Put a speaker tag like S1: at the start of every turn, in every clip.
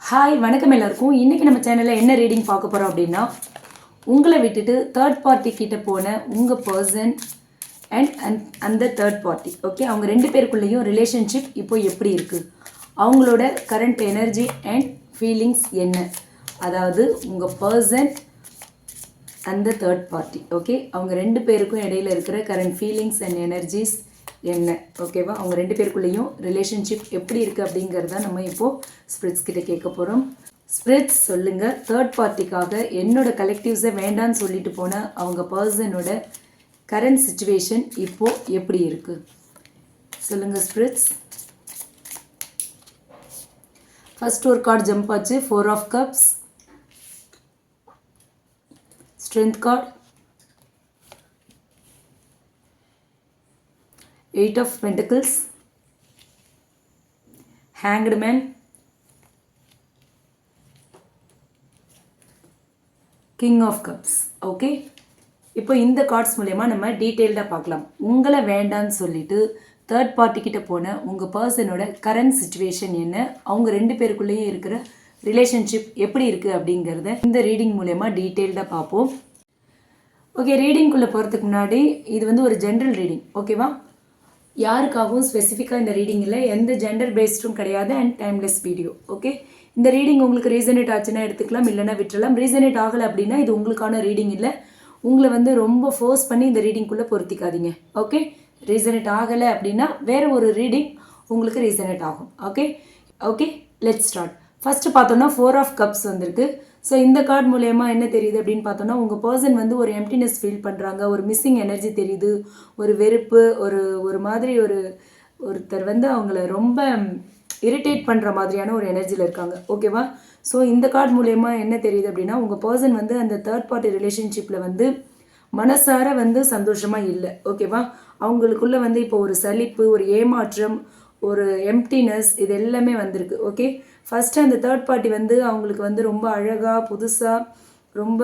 S1: Hi வணக்கம் எல்லாருக்கும். இன்றைக்கி நம்ம சேனலில் என்ன ரீடிங் பார்க்க போகிறோம் அப்படின்னா, உங்களை விட்டுட்டு தேர்ட் பார்ட்டி கிட்ட போன உங்கள் பர்சன் அந்த தேர்ட் பார்ட்டி ஓகே, அவங்க ரெண்டு பேருக்குள்ளேயும் ரிலேஷன்ஷிப் இப்போ எப்படி இருக்குது, அவங்களோட கரண்ட் எனர்ஜி அண்ட் ஃபீலிங்ஸ் என்ன, அதாவது உங்கள் பர்சன் அந்த தேர்ட் பார்ட்டி ஓகே, அவங்க ரெண்டு பேருக்கும் இடையில இருக்கிற கரண்ட் ஃபீலிங்ஸ் அண்ட் எனர்ஜிஸ் என்ன ஓகேவா, அவங்க ரெண்டு பேருக்குள்ளேயும் ரிலேஷன்ஷிப் எப்படி இருக்குது அப்படிங்கிறத நம்ம இப்போது ஸ்பிரிட்ஸ் கிட்ட கேட்க போகிறோம். ஸ்பிரிட்ஸ் சொல்லுங்கள், தேர்ட் பார்ட்டிக்காக என்னோட கலெக்டிவ்ஸை வேண்டான்னு சொல்லிட்டு போன அவங்க பர்சனோட கரண்ட் சிச்சுவேஷன் இப்போது எப்படி இருக்குது சொல்லுங்கள் ஸ்பிரிட்ஸ். ஃபர்ஸ்ட் ஒரு கார்டு ஜம்ப் ஆச்சு, 4 of cups, strength card, 8 of Pentacles, Hanged Man, King of Cups okay. இப்போ இந்த கார்ட்ஸ் மூலயமா நம்ம டீட்டெயில்டாக பார்க்கலாம். உங்களை வேண்டான்னு சொல்லிட்டு தேர்ட் பார்ட்டி கிட்ட போன உங்கள் பர்சனோட கரண்ட் சுச்சுவேஷன் என்ன, அவங்க ரெண்டு பேருக்குள்ளேயே இருக்கிற ரிலேஷன்ஷிப் எப்படி இருக்குது அப்படிங்கிறத இந்த ரீடிங் மூலயமா டீட்டெயில்டாக பார்ப்போம். ஓகே, ரீடிங்குள்ளே போகிறதுக்கு முன்னாடி இது வந்து ஒரு ஜென்ரல் ரீடிங் ஓகேவா, யாருக்காகவும் ஸ்பெசிஃபிக்காக இந்த ரீடிங்கில் எந்த ஜெண்டர் பேஸ்டும் கிடையாது அண்ட் டைம்லெஸ் வீடியோ ஓகே. இந்த ரீடிங் உங்களுக்கு ரீசனேட் ஆச்சுன்னா எடுத்துக்கலாம், இல்லைனா விட்டுறலாம். ரீசனேட் ஆகலை அப்படின்னா இது உங்களுக்கான ரீடிங் இல்லை, உங்களை வந்து ரொம்ப ஃபோர்ஸ் பண்ணி இந்த ரீடிங்குள்ளே பொருத்திக்காதீங்க ஓகே. ரீசனேட் ஆகலை அப்படின்னா வேறு ஒரு ரீடிங் உங்களுக்கு ரீசனேட் ஆகும் okay. Okay, let's start. First பார்த்தோன்னா 4 ஆஃப் கப்ஸ் வந்திருக்கு. ஸோ இந்த கார்டு மூலயமா என்ன தெரியுது அப்படின்னு பார்த்தோன்னா, உங்கள் பர்சன் வந்து ஒரு எம்டினஸ் ஃபீல் பண்ணுறாங்க, ஒரு மிஸ்ஸிங் எனர்ஜி தெரியுது, ஒரு வெறுப்பு, ஒரு மாதிரி ஒருத்தர் வந்து அவங்கள ரொம்ப இரிட்டேட் பண்ணுற மாதிரியான ஒரு எனர்ஜியில் இருக்காங்க ஓகேவா. ஸோ இந்த கார்டு மூலயமா என்ன தெரியுது அப்படின்னா, உங்கள் பர்சன் வந்து அந்த தேர்ட் பார்ட்டி ரிலேஷன்ஷிப்பில் வந்து மனசார வந்து சந்தோஷமாக இல்லை ஓகேவா. அவங்களுக்குள்ளே வந்து இப்போ ஒரு சலிப்பு, ஒரு ஏமாற்றம், ஒரு எம்டினஸ், இது எல்லாமே வந்திருக்கு ஓகே. ஃபஸ்ட்டு அந்த தேர்ட் பார்ட்டி வந்து அவங்களுக்கு வந்து ரொம்ப அழகாக புதுசாக ரொம்ப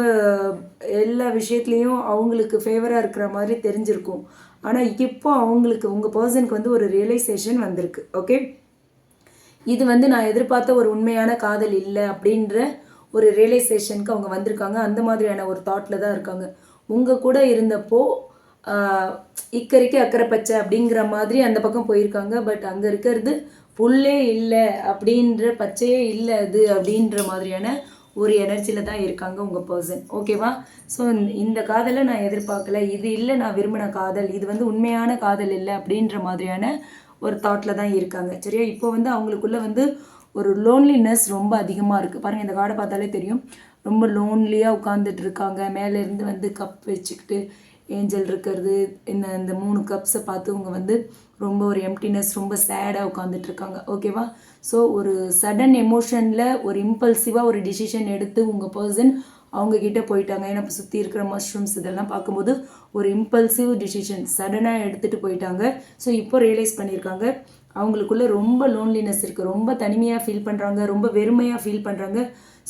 S1: எல்லா விஷயத்துலேயும் அவங்களுக்கு ஃபேவராக இருக்கிற மாதிரி தெரிஞ்சிருக்கும். ஆனால் இப்போ அவங்களுக்கு உங்கள் பர்சனுக்கு வந்து ஒரு ரியலைசேஷன் வந்திருக்கு ஓகே. இது வந்து நான் எதிர்பார்த்த ஒரு உண்மையான காதல் இல்லை அப்படின்ற ஒரு ரியலைசேஷனுக்கு அவங்க வந்திருக்காங்க. அந்த மாதிரியான ஒரு தாட்டில் தான் இருக்காங்க. உங்கள் கூட இருந்தப்போ இக்கரைக்கு அக்கறை பச்சை அப்படிங்கிற மாதிரி அந்த பக்கம் போயிருக்காங்க. பட் அங்கே இருக்கிறது புல்லே இல்லை அப்படின்ற, பச்சையே இல்லை அது அப்படின்ற மாதிரியான ஒரு எனர்ஜியில் தான் இருக்காங்க உங்கள் பர்சன் ஓகேவா. ஸோ இந்த காதலை நான் எதிர்பார்க்கல, இது இல்லை நான் விரும்பின காதல், இது வந்து உண்மையான காதல் இல்லை அப்படின்ற மாதிரியான ஒரு தாட்டில் தான் இருக்காங்க சரியா. இப்போ வந்து அவங்களுக்குள்ளே வந்து ஒரு லோன்லினஸ் ரொம்ப அதிகமாக இருக்குது பாருங்கள். இந்த கார்டை பார்த்தாலே தெரியும், ரொம்ப லோன்லியாக உட்காந்துட்டு இருக்காங்க. மேலேருந்து வந்து கப் வச்சுக்கிட்டு ஏஞ்சல் இருக்கிறது, இந்த 3 கப்ஸை பார்த்து அவங்க வந்து ரொம்ப ஒரு எம்டினஸ், ரொம்ப சேடாக உட்காந்துட்ருக்காங்க ஓகேவா. ஸோ ஒரு சடன் எமோஷனில் ஒரு இம்பல்சிவாக ஒரு டிசிஷன் எடுத்து உங்கள் பர்சன் அவங்கக்கிட்ட போயிட்டாங்க. ஏன்னா இப்போ சுற்றி இருக்கிற மஷ்ரூம்ஸ் இதெல்லாம் பார்க்கும்போது ஒரு இம்பல்சிவ் டிசிஷன் சடனாக எடுத்துகிட்டு போயிட்டாங்க. ஸோ இப்போ ரியலைஸ் பண்ணியிருக்காங்க அவங்களுக்குள்ளே ரொம்ப லோன்லினஸ் இருக்குது, ரொம்ப தனிமையாக ஃபீல் பண்ணுறாங்க, ரொம்ப வெறுமையாக ஃபீல் பண்ணுறாங்க.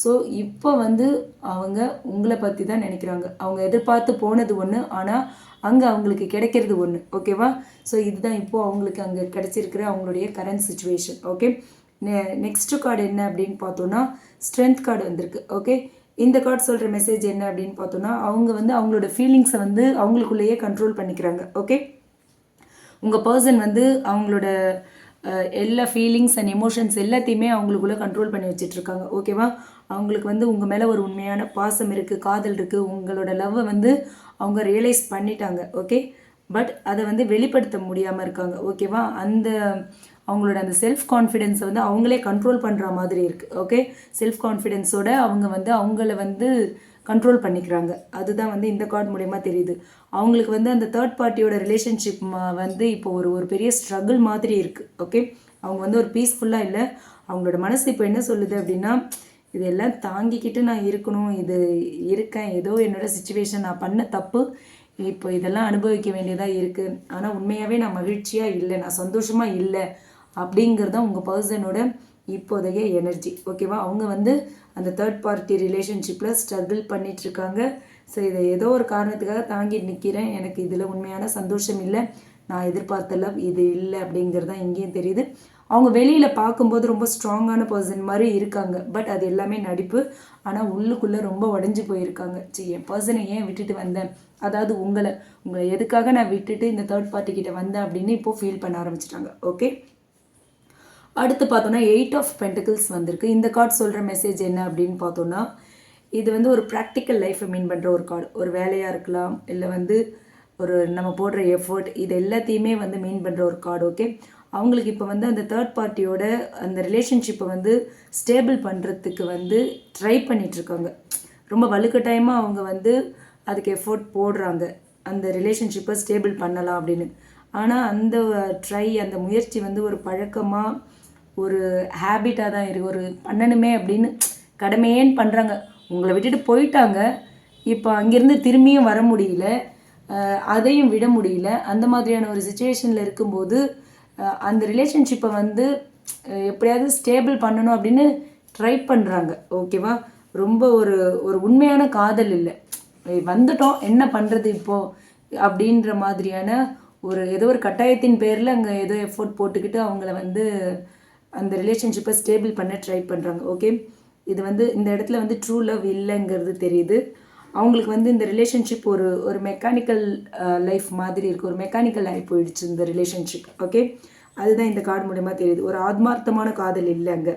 S1: ஸோ இப்போ வந்து அவங்க உங்களை பற்றி தான் நினைக்கிறாங்க. அவங்க எதிர்பார்த்து போனது ஒன்று, ஆனால் அங்கே அவங்களுக்கு கிடைக்கிறது ஒன்று ஓகேவா. ஸோ இதுதான் இப்போது அவங்களுக்கு அங்கே கிடைச்சிருக்கிற அவங்களுடைய current situation okay. Next card என்ன அப்படின்னு பார்த்தோன்னா, ஸ்ட்ரென்த் கார்டு வந்திருக்கு ஓகே. இந்த கார்டு சொல்கிற மெசேஜ் என்ன அப்படின்னு பார்த்தோன்னா, அவங்க வந்து அவங்களோட ஃபீலிங்ஸை வந்து அவங்களுக்குள்ளேயே கண்ட்ரோல் பண்ணிக்கிறாங்க ஓகே. உங்கள் பர்சன் வந்து அவங்களோட எல்லா ஃபீலிங்ஸ் அண்ட் எமோஷன்ஸ் எல்லாத்தையுமே அவங்களுக்குள்ளே கண்ட்ரோல் பண்ணி வச்சிட்ருக்காங்க ஓகேவா. அவங்களுக்கு வந்து உங்கள் மேலே ஒரு உண்மையான பாசம் இருக்குது, காதல் இருக்குது, உங்களோட லவ்வை வந்து அவங்க ரியலைஸ் பண்ணிட்டாங்க ஓகே. பட் அதை வந்து வெளிப்படுத்த முடியாமல் இருக்காங்க ஓகேவா. அவங்களோட அந்த செல்ஃப் கான்ஃபிடென்ஸை வந்து அவங்களே கண்ட்ரோல் பண்ணுற மாதிரி இருக்குது ஓகே. செல்ஃப் கான்ஃபிடென்ஸோட அவங்க வந்து அவங்கள வந்து கண்ட்ரோல் பண்ணிக்கிறாங்க. அதுதான் வந்து இந்த கார்டு மூலயமா தெரியுது. அவங்களுக்கு வந்து அந்த தேர்ட் பார்ட்டியோட ரிலேஷன்ஷிப் வந்து இப்போ ஒரு பெரிய ஸ்ட்ரகிள் மாதிரி இருக்குது ஓகே. அவங்க வந்து ஒரு பீஸ்ஃபுல்லாக இல்லை. அவங்களோட மனசு இப்போ என்ன சொல்லுது அப்படின்னா, இதெல்லாம் தாங்கிக்கிட்டு நான் இருக்கணும், இது இருக்கேன், ஏதோ என்னோடய சுச்சுவேஷன், நான் பண்ண தப்பு, இப்போ இதெல்லாம் அனுபவிக்க வேண்டியதாக இருக்குது, ஆனால் உண்மையாகவே நான் மகிழ்ச்சியாக இல்லை, நான் சந்தோஷமாக இல்லை அப்படிங்கிறது தான் உங்கள் பர்சனோட இப்போதைய எனர்ஜி ஓகேவா. அவங்க வந்து அந்த தேர்ட் பார்ட்டி ரிலேஷன்ஷிப்பில் ஸ்ட்ரகிள் பண்ணிகிட்ருக்காங்க. ஸோ இதை ஏதோ ஒரு காரணத்துக்காக தாங்கி நிற்கிறேன், எனக்கு இதில் உண்மையான சந்தோஷம் இல்லை, நான் எதிர்பார்த்த லவ் இது இல்லை அப்படிங்கிறது தான் இங்கேயும் தெரியுது. அவங்க வெளியில் பார்க்கும்போது ரொம்ப ஸ்ட்ராங்கான பர்சன் மாதிரி இருக்காங்க. பட் அது எல்லாமே நடிப்பு. ஆனால் உள்ளுக்குள்ளே ரொம்ப உடஞ்சி போயிருக்காங்க. என் பர்சனை ஏன் விட்டுட்டு வந்தேன், அதாவது உங்களை எதுக்காக நான் விட்டுட்டு இந்த தேர்ட் பார்ட்டி கிட்ட வந்தேன் அப்படின்னு இப்போது ஃபீல் பண்ண ஆரம்பிச்சிட்டாங்க. ஓகே, அடுத்து பார்த்தோன்னா 8 ஆஃப் பென்டிகிள்ஸ் வந்திருக்கு. இந்த கார்டு சொல்கிற மெசேஜ் என்ன அப்படின்னு பார்த்தோன்னா, இது வந்து ஒரு ப்ராக்டிக்கல் லைஃப்பை மீன் பண்ணுற ஒரு கார்டு. ஒரு வேலையாக இருக்கலாம், இல்லை வந்து ஒரு நம்ம போடுற எஃபர்ட், இது எல்லாத்தையுமே வந்து மீன் பண்ணுற ஒரு கார்டு. ஓகே, அவங்களுக்கு இப்போ வந்து அந்த தேர்ட் பார்ட்டியோட அந்த ரிலேஷன்ஷிப்பை வந்து ஸ்டேபிள் பண்ணுறதுக்கு வந்து ட்ரை பண்ணிகிட்ருக்காங்க. ரொம்ப வலுக்கட்டாயமாக அவங்க வந்து அதுக்கு எஃபோர்ட் போடுறாங்க, அந்த ரிலேஷன்ஷிப்பை ஸ்டேபிள் பண்ணலாம் அப்படின்னு. ஆனால் அந்த அந்த முயற்சி வந்து ஒரு பழக்கமாக ஒரு ஹேபிட்டாக தான் இருக்குது. ஒரு பண்ணணுமே அப்படின்னு கடமையேன்னு பண்ணுறாங்க. உங்களை விட்டுட்டு போயிட்டாங்க, இப்போ அங்கேருந்து திரும்பியும் வர முடியல, அதையும் விட முடியல. அந்த மாதிரியான ஒரு சுச்சுவேஷனில் இருக்கும்போது அந்த ரிலேஷன்ஷிப்பை வந்து எப்படியாவது ஸ்டேபிள் பண்ணணும் அப்படின்னு ட்ரை பண்ணுறாங்க. ஓகேவா, ரொம்ப ஒரு ஒரு உண்மையான காதல் இல்லை, வந்துட்டோம் என்ன பண்ணுறது இப்போது அப்படின்ற மாதிரியான ஒரு ஏதோ ஒரு கட்டாயத்தின் பேரில் அங்கே ஏதோ எஃபோர்ட் போட்டுக்கிட்டு அவங்கள வந்து அந்த ரிலேஷன்ஷிப்பை ஸ்டேபிள் பண்ண ட்ரை பண்ணுறாங்க. ஓகே, இது வந்து இந்த இடத்துல வந்து ட்ரூ லவ் இல்லைங்கிறது தெரியுது. அவங்களுக்கு வந்து இந்த ரிலேஷன்ஷிப் ஒரு மெக்கானிக்கல் லைஃப் மாதிரி இருக்குது, ஒரு மெக்கானிக்கல் ஆகி போயிடுச்சு இந்த ரிலேஷன்ஷிப். ஓகே, அதுதான் இந்த கார்டு மூலமாக தெரியுது. ஒரு ஆத்மார்த்தமான காதல் இல்லை அங்கே.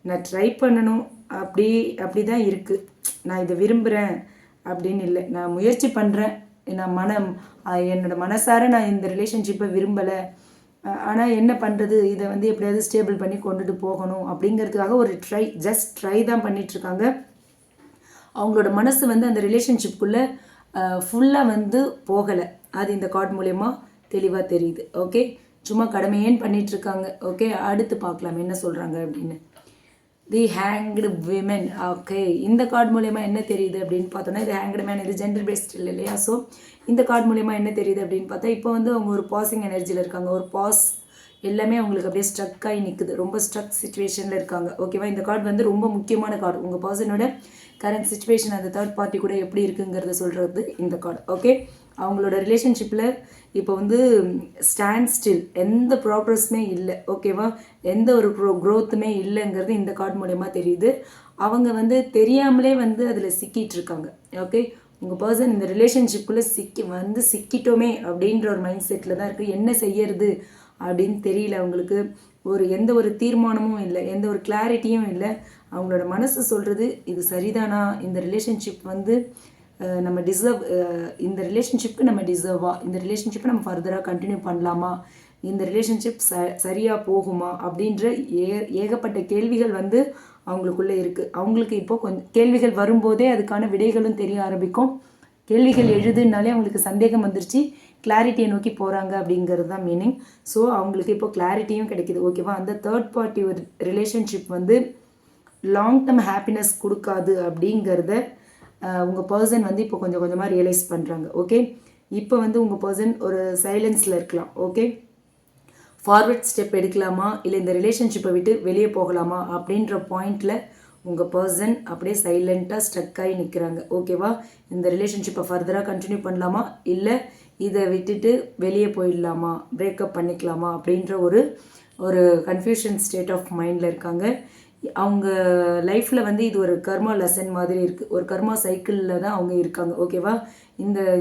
S1: நான் ட்ரை பண்ணணும் அப்படி தான் இருக்குது, நான் இதை விரும்புகிறேன் அப்படின்னு இல்லை, நான் முயற்சி பண்ணுறேன், நான் என்னோட மனசார நான் இந்த ரிலேஷன்ஷிப்பை விரும்பலை, ஆனால் என்ன பண்ணுறது, இதை வந்து எப்படியாவது ஸ்டேபிள் பண்ணி கொண்டுட்டு போகணும் அப்படிங்கிறதுக்காக ஒரு ஜஸ்ட் ட்ரை தான் பண்ணிகிட்ருக்காங்க. அவங்களோட மனசு வந்து அந்த ரிலேஷன்ஷிப்புக்குள்ளே ஃபுல்லாக வந்து போகலை. அது இந்த கார்டு மூலயமா தெளிவாக தெரியுது. ஓகே, சும்மா கடமையேன்னு பண்ணிகிட்ருக்காங்க. ஓகே, அடுத்து பார்க்கலாம் என்ன சொல்கிறாங்க அப்படின்னு. தி ஹேங்க்டு விமென். ஓகே, இந்த கார்டு மூலயமா என்ன தெரியுது அப்படின்னு பார்த்தோன்னா, இது ஹேங்க்டு மேன், இது ஜெண்டர் பேஸ்ட் இல்லை இல்லையா? ஸோ இந்த கார்டு மூலயமா என்ன தெரியுது அப்படின்னு பார்த்தா, இப்போ வந்து அவங்க ஒரு பாசிங் எனர்ஜியில் இருக்காங்க. ஒரு எல்லாமே அவங்களுக்கு அப்படியே ஸ்ட்ரக் ஆகி நிற்குது, ரொம்ப ஸ்ட்ரக் சுச்சுவேஷனில் இருக்காங்க. ஓகேவா, இந்த கார்டு வந்து ரொம்ப முக்கியமான கார்டு. உங்கள் பர்சனோட கரண்ட் சுச்சுவேஷன் அந்த தேர்ட் பார்ட்டி கூட எப்படி இருக்குங்கிறத சொல்கிறது இந்த கார்டு. ஓகே, அவங்களோட ரிலேஷன்ஷிப்பில் இப்போ வந்து ஸ்டாண்ட் ஸ்டில், எந்த ப்ராக்ரஸுமே இல்லை. ஓகேவா, எந்த ஒரு க்ரோத்துமே இல்லைங்கிறது இந்த கார்டு மூலயமா தெரியுது. அவங்க வந்து தெரியாமலே வந்து அதில் சிக்கிட்டு இருக்காங்க. ஓகே, உங்கள் பர்சன் இந்த ரிலேஷன்ஷிப்புக்குள்ளே சிக்கிட்டோமே அப்படின்ற ஒரு மைண்ட் செட்டில் தான் இருக்குது. என்ன செய்யறது அப்படின்னு தெரியல அவங்களுக்கு. எந்த ஒரு தீர்மானமும் இல்லை, எந்த ஒரு கிளாரிட்டியும் இல்லை. அவங்களோட மனசு சொல்கிறது, இது சரிதானா, இந்த ரிலேஷன்ஷிப் வந்து நம்ம டிசர்வ், இந்த ரிலேஷன்ஷிப்க்கு நம்ம டிசர்வா, இந்த ரிலேஷன்ஷிப்பை நம்ம ஃபர்தராக கண்டினியூ பண்ணலாமா, இந்த ரிலேஷன்ஷிப் சரியாக போகுமா அப்படின்ற ஏகப்பட்ட கேள்விகள் வந்து அவங்களுக்குள்ளே இருக்குது. அவங்களுக்கு இப்போது கொஞ்சம் கேள்விகள் வரும்போதே அதுக்கான விடைகளும் தெரிய ஆரம்பிக்கும். கேள்விகள் எழுதுனாலே அவங்களுக்கு சந்தேகம் வந்துருச்சு, கிளாரிட்டியை நோக்கி போகிறாங்க அப்படிங்கிறது தான் மீனிங். ஸோ அவங்களுக்கு இப்போ கிளாரிட்டியும் கிடைக்கிது. ஓகேவா, அந்த தேர்ட் பார்ட்டி ஒரு ரிலேஷன்ஷிப் வந்து லாங் டேர்ம் ஹாப்பினஸ் கொடுக்காது அப்படிங்கிறத உங்கள் பர்சன் வந்து இப்போ கொஞ்சம் கொஞ்சமாக ரியலைஸ் பண்ணுறாங்க. ஓகே, இப்போ வந்து உங்கள் பர்சன் ஒரு சைலன்ஸில் இருக்கலாம். ஓகே, ஃபார்வர்ட் ஸ்டெப் எடுக்கலாமா, இல்லை இந்த ரிலேஷன்ஷிப்பை விட்டு வெளியே போகலாமா அப்படின்ற பாயிண்டில் உங்கள் பர்சன் அப்படியே சைலண்ட்டாக ஸ்ட்ரக் ஆகி நிற்கிறாங்க. ஓகேவா, இந்த ரிலேஷன்ஷிப்பை ஃபர்தராக கண்டினியூ பண்ணலாமா, இல்லை இதை விட்டுட்டு வெளியே போயிடலாமா, பிரேக்கப் பண்ணிக்கலாமா அப்படின்ற ஒரு கன்ஃபியூஷன் ஸ்டேட் ஆஃப் மைண்டில் இருக்காங்க. அவங்க லைஃப்பில் வந்து இது ஒரு கர்மா லெசன் மாதிரி இருக்குது, ஒரு கர்மா சைக்கிளில் தான் அவங்க இருக்காங்க. ஓகேவா,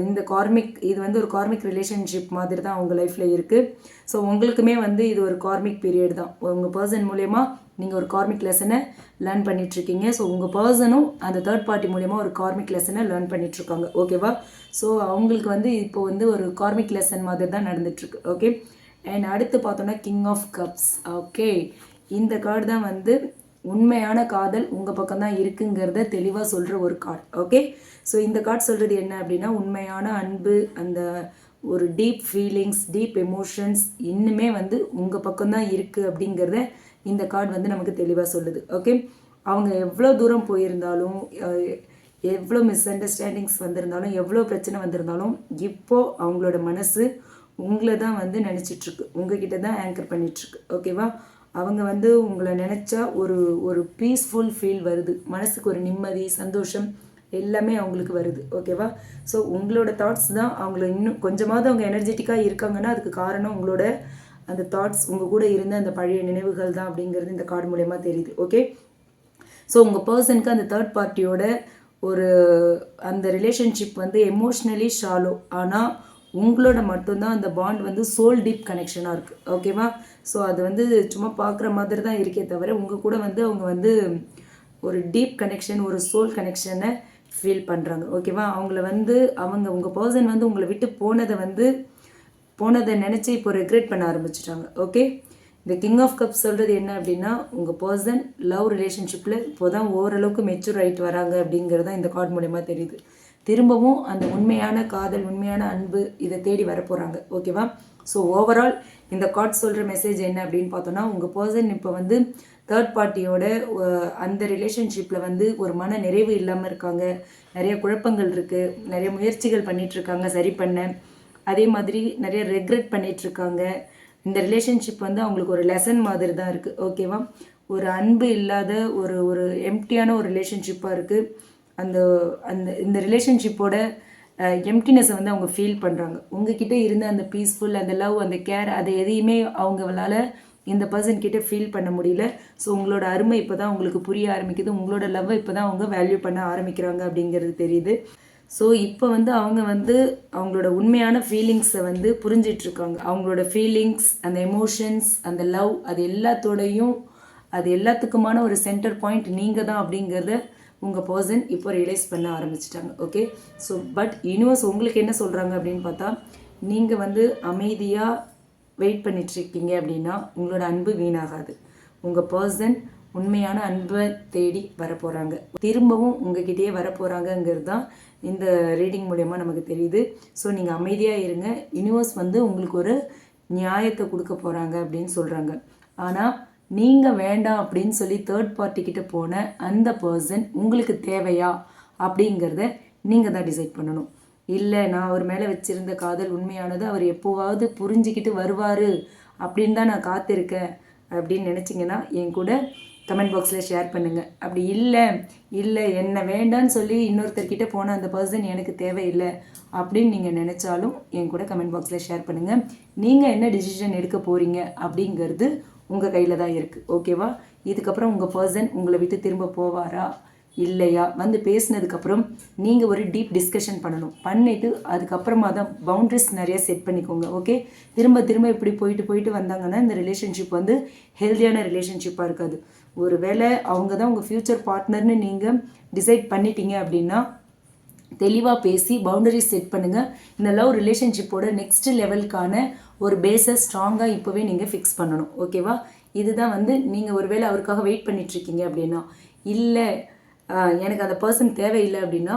S1: இந்த கார்மிக், இது வந்து ஒரு கார்மிக் ரிலேஷன்ஷிப் மாதிரி தான் அவங்க லைஃப்பில் இருக்குது. ஸோ உங்களுக்குமே வந்து இது ஒரு கார்மிக் பீரியட் தான். உங்கள் பர்சன் மூலயமா நீங்கள் ஒரு கார்மிக் லெசனை லேர்ன் பண்ணிகிட்ருக்கீங்க. ஸோ உங்கள் பர்சனும் அந்த தேர்ட் பார்ட்டி மூலயமா ஒரு கார்மிக் லெசனை லேர்ன் பண்ணிகிட்ருக்காங்க. ஓகேவா, ஸோ அவங்களுக்கு வந்து இப்போ வந்து ஒரு கார்மிக் லெசன் மாதிரி தான் நடந்துகிட்ருக்கு. ஓகே, அண்ட் அடுத்து பார்த்தோன்னா கிங் ஆஃப் கப்ஸ். ஓகே, இந்த கார்டு தான் வந்து உண்மையான காதல் உங்கள் பக்கம் தான் இருக்குங்கிறத தெளிவாக சொல்கிற ஒரு கார்டு. ஓகே, ஸோ இந்த கார்டு சொல்கிறது என்ன அப்படின்னா, உண்மையான அன்பு, அந்த ஒரு டீப் ஃபீலிங்ஸ், டீப் எமோஷன்ஸ் இன்னுமே வந்து உங்கள் பக்கம் தான் இருக்குது அப்படிங்கிறத இந்த கார்டு வந்து நமக்கு தெளிவாக சொல்லுது. ஓகே, அவங்க எவ்வளோ தூரம் போயிருந்தாலும், எவ்வளோ மிஸ் அண்டர்ஸ்டாண்டிங்ஸ் வந்திருந்தாலும், எவ்வளோ பிரச்சனை வந்திருந்தாலும், இப்போது அவங்களோட மனசு உங்களை தான் வந்து நினச்சிட்ருக்கு, உங்ககிட்ட தான் ஆங்கர் பண்ணிகிட்ருக்கு. ஓகேவா, அவங்க வந்து உங்களை நினச்சா ஒரு பீஸ்ஃபுல் ஃபீல் வருது, மனசுக்கு ஒரு நிம்மதி, சந்தோஷம் எல்லாமே அவங்களுக்கு வருது. ஓகேவா, ஸோ உங்களோட தாட்ஸ் தான் அவங்கள இன்னும் கொஞ்சமாவது அவங்க எனர்ஜெட்டிக்காக இருக்காங்கன்னா அதுக்கு காரணம் உங்களோட அந்த தாட்ஸ் உங்கள் கூட இருந்த அந்த பழைய நினைவுகள் தான் அப்படிங்கிறது இந்த கார்டு மூலயமா தெரியுது. ஓகே, ஸோ உங்கள் பர்சனுக்கு அந்த தேர்ட் பார்ட்டியோட ஒரு அந்த ரிலேஷன்ஷிப் வந்து எமோஷ்னலி ஷாலோ, ஆனால் உங்களோட மட்டும்தான் அந்த பாண்ட் வந்து சோல் டீப் கனெக்ஷனாக இருக்குது. ஓகேவா, ஸோ அது வந்து சும்மா பார்க்குற மாதிரி தான் இருக்கே தவிர உங்கள் கூட வந்து அவங்க வந்து ஒரு டீப் கனெக்ஷன், ஒரு சோல் கனெக்ஷனை ஃபீல் பண்ணுறாங்க. ஓகேவா, அவங்கள வந்து உங்கள் பர்சன் வந்து உங்களை விட்டு போனதை நினச்சி இப்போ ரெக்ரெட் பண்ண ஆரம்பிச்சிட்டாங்க. ஓகே, இந்த கிங் ஆஃப் கப்ஸ் சொல்கிறது என்ன அப்படின்னா, உங்கள் பர்சன் லவ் ரிலேஷன்ஷிப்பில் இப்போ தான் ஓரளவுக்கு மெச்சூர் ஆகிட்டு வராங்க அப்படிங்கிறது தான் இந்த கார்டு மூலயமா தெரியுது. திரும்பவும் அந்த உண்மையான காதல், உண்மையான அன்பு இதை தேடி வரப்போகிறாங்க. ஓகேவா, ஸோ ஓவரால் இந்த கார்டு சொல்கிற மெசேஜ் என்ன அப்படின்னு பார்த்தோன்னா, உங்கள் பர்சன் இப்போ வந்து தேர்ட் பார்ட்டியோட அந்த ரிலேஷன்ஷிப்பில் வந்து ஒரு மன நிறைவு இல்லாமல் இருக்காங்க. நிறைய குழப்பங்கள் இருக்குது, நிறைய முயற்சிகள் பண்ணிகிட்ருக்காங்க சரி பண்ண. அதே மாதிரி நிறைய ரெக்ரெட் பண்ணிகிட்ருக்காங்க. இந்த ரிலேஷன்ஷிப் வந்து அவங்களுக்கு ஒரு லெசன் மாதிரி தான் இருக்குது. ஓகேவா, ஒரு அன்பு இல்லாத ஒரு எம்ப்டியான ஒரு ரிலேஷன்ஷிப்பாக இருக்குது. இந்த ரிலேஷன்ஷிப்போட எம்ப்டினஸை வந்து அவங்க ஃபீல் பண்ணுறாங்க. உங்ககிட்ட இருந்த அந்த பீஸ்ஃபுல், அந்த லவ், அந்த கேர், அதை எதையுமே அவங்களால இந்த பர்சன் கிட்ட ஃபீல் பண்ண முடியல. ஸோ உங்களோட அருமை இப்போ தான் உங்களுக்கு புரிய ஆரம்பிக்குது. உங்களோட லவ்வை இப்போ தான் அவங்க வேல்யூ பண்ண ஆரம்பிக்கிறாங்க அப்படிங்கிறது தெரியுது. ஸோ இப்போ வந்து அவங்க வந்து அவங்களோட உண்மையான ஃபீலிங்ஸை வந்து புரிஞ்சிட்ருக்காங்க. அவங்களோட ஃபீலிங்ஸ், அந்த எமோஷன்ஸ், அந்த லவ், அது எல்லாத்துக்குமான ஒரு சென்டர் பாயிண்ட் நீங்கள் தான் அப்படிங்கிறத உங்கள் பர்சன் இப்போ ரியலைஸ் பண்ண ஆரம்பிச்சிட்டாங்க. ஓகே, ஸோ பட் யூனிவர்ஸ் உங்களுக்கு என்ன சொல்கிறாங்க அப்படின்னு பார்த்தா, நீங்கள் வந்து அமைதியாக வெயிட் பண்ணிட்டுருக்கீங்க அப்படின்னா உங்களோட அன்பு வீணாகாது. உங்கள் பர்சன் உண்மையான அன்பை தேடி வரப்போகிறாங்க, திரும்பவும் உங்ககிட்டயே வரப்போகிறாங்கங்கிறது தான் இந்த ரீடிங் மூலயமா நமக்கு தெரியுது. ஸோ நீங்கள் அமைதியாக இருங்க. யூனிவர்ஸ் வந்து உங்களுக்கு ஒரு நியாயத்தை கொடுக்க போகிறாங்க அப்படின்னு சொல்கிறாங்க. ஆனால் நீங்கள் வேண்டாம் அப்படின்னு சொல்லி தேர்ட் பார்ட்டிக்கிட்ட போன அந்த பர்சன் உங்களுக்கு தேவையா அப்படிங்கிறத நீங்கள் தான் டிசைட் பண்ணணும். இல்லை, நான் அவர் மேலே வச்சுருந்த காதல் உண்மையானது, அவர் எப்போவாவது புரிஞ்சிக்கிட்டு வருவார் அப்படின்னு தான் நான் காத்திருக்கேன் அப்படின்னு நினச்சிங்கன்னா என் கூட கமெண்ட் பாக்ஸில் ஷேர் பண்ணுங்கள். அப்படி இல்லை என்னை வேண்டான்னு சொல்லி இன்னொருத்தர்கிட்ட போன அந்த பர்சன் எனக்கு தேவையில்லை அப்படின்னு நீங்கள் நினச்சாலும் என் கூட கமெண்ட் பாக்ஸில் ஷேர் பண்ணுங்கள். நீங்கள் என்ன டிசிஷன் எடுக்க போகிறீங்க அப்படிங்கிறது உங்கள் கையில் தான் இருக்குது. ஓகேவா, இதுக்கப்புறம் உங்கள் பர்சன் உங்களை விட்டு திரும்ப போவாரா இல்லையா வந்து பேசினதுக்கப்புறம் நீங்கள் ஒரு டீப் டிஸ்கஷன் பண்ணிவிட்டு அதுக்கப்புறமா தான் பவுண்ட்ரிஸ் நிறைய செட் பண்ணிக்கோங்க. ஓகே, திரும்ப இப்படி போயிட்டு வந்தாங்கன்னா இந்த ரிலேஷன்ஷிப் வந்து ஹெல்தியான ரிலேஷன்ஷிப்பாக இருக்காது. ஒரு வேளை அவங்க தான் உங்கள் ஃப்யூச்சர் பார்ட்னர்னு நீங்கள் டிசைட் பண்ணிட்டீங்க அப்படின்னா தெளிவாக பேசி பவுண்டரிஸ் செட் பண்ணுங்கள். இந்த லவ் ரிலேஷன்ஷிப்போட நெக்ஸ்ட் லெவலுக்கான ஒரு பேஸை ஸ்ட்ராங்காக இப்போவே நீங்கள் ஃபிக்ஸ் பண்ணணும். ஓகேவா, இதுதான் வந்து நீங்கள் ஒரு வேளை அவருக்காக வெயிட் பண்ணிட்டுருக்கீங்க அப்படின்னா, இல்லை எனக்கு அந்த பர்சன் தேவையில்லை அப்படின்னா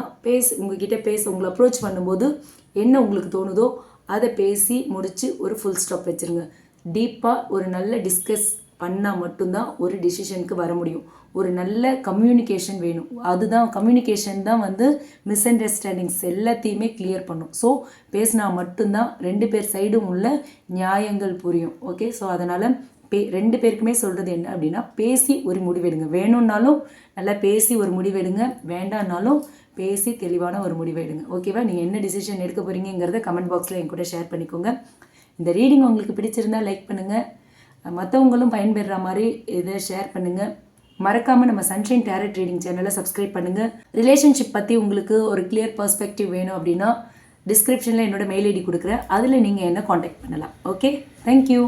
S1: உங்ககிட்ட உங்களை அப்ரோச் பண்ணும்போது என்ன உங்களுக்கு தோணுதோ அதை பேசி முடித்து ஒரு ஃபுல் ஸ்டாப் வச்சுருங்க. டீப்பாக ஒரு நல்ல டிஸ்கஸ் பண்ணால் மட்டும்தான் ஒரு டிசிஷனுக்கு வர முடியும். ஒரு நல்ல கம்யூனிகேஷன் வேணும். கம்யூனிகேஷன் தான் வந்து மிஸ் அண்டர்ஸ்டாண்டிங்ஸ் எல்லாத்தையுமே கிளியர் பண்ணும். ஸோ பேசினா மட்டும்தான் 2 பேர் சைடும் உள்ள நியாயங்கள் புரியும். ஓகே, ஸோ அதனால் 2 பேருக்குமே சொல்கிறது என்ன அப்படின்னா, பேசி ஒரு முடிவெடுங்க. வேணும்னாலும் நல்லா பேசி ஒரு முடிவெடுங்க, வேண்டாம்னாலும் பேசி தெளிவான ஒரு முடிவெடுங்க. ஓகேவா, நீங்கள் என்ன டிசிஷன் எடுக்க போகிறீங்கிறத கமெண்ட் பாக்ஸில் என் கூட ஷேர் பண்ணிக்கோங்க. இந்த ரீடிங் உங்களுக்கு பிடிச்சிருந்தால் லைக் பண்ணுங்கள், மற்றவங்களும் பயன்பெறுற மாதிரி இதை ஷேர் பண்ணுங்கள். மறக்காமல் நம்ம சன்ஷைன் டேரட் ரீடிங் சேனலை சப்ஸ்கிரைப் பண்ணுங்கள். ரிலேஷன்ஷிப் பற்றி உங்களுக்கு ஒரு கிளியர் பர்ஸ்பெக்டிவ் வேணும் அப்படின்னா டிஸ்கிரிப்ஷனில் என்னோட மெயில் ஐடி கொடுக்குறேன், அதில் நீங்கள் என்ன காண்டாக்ட் பண்ணலாம். Okay, thank you.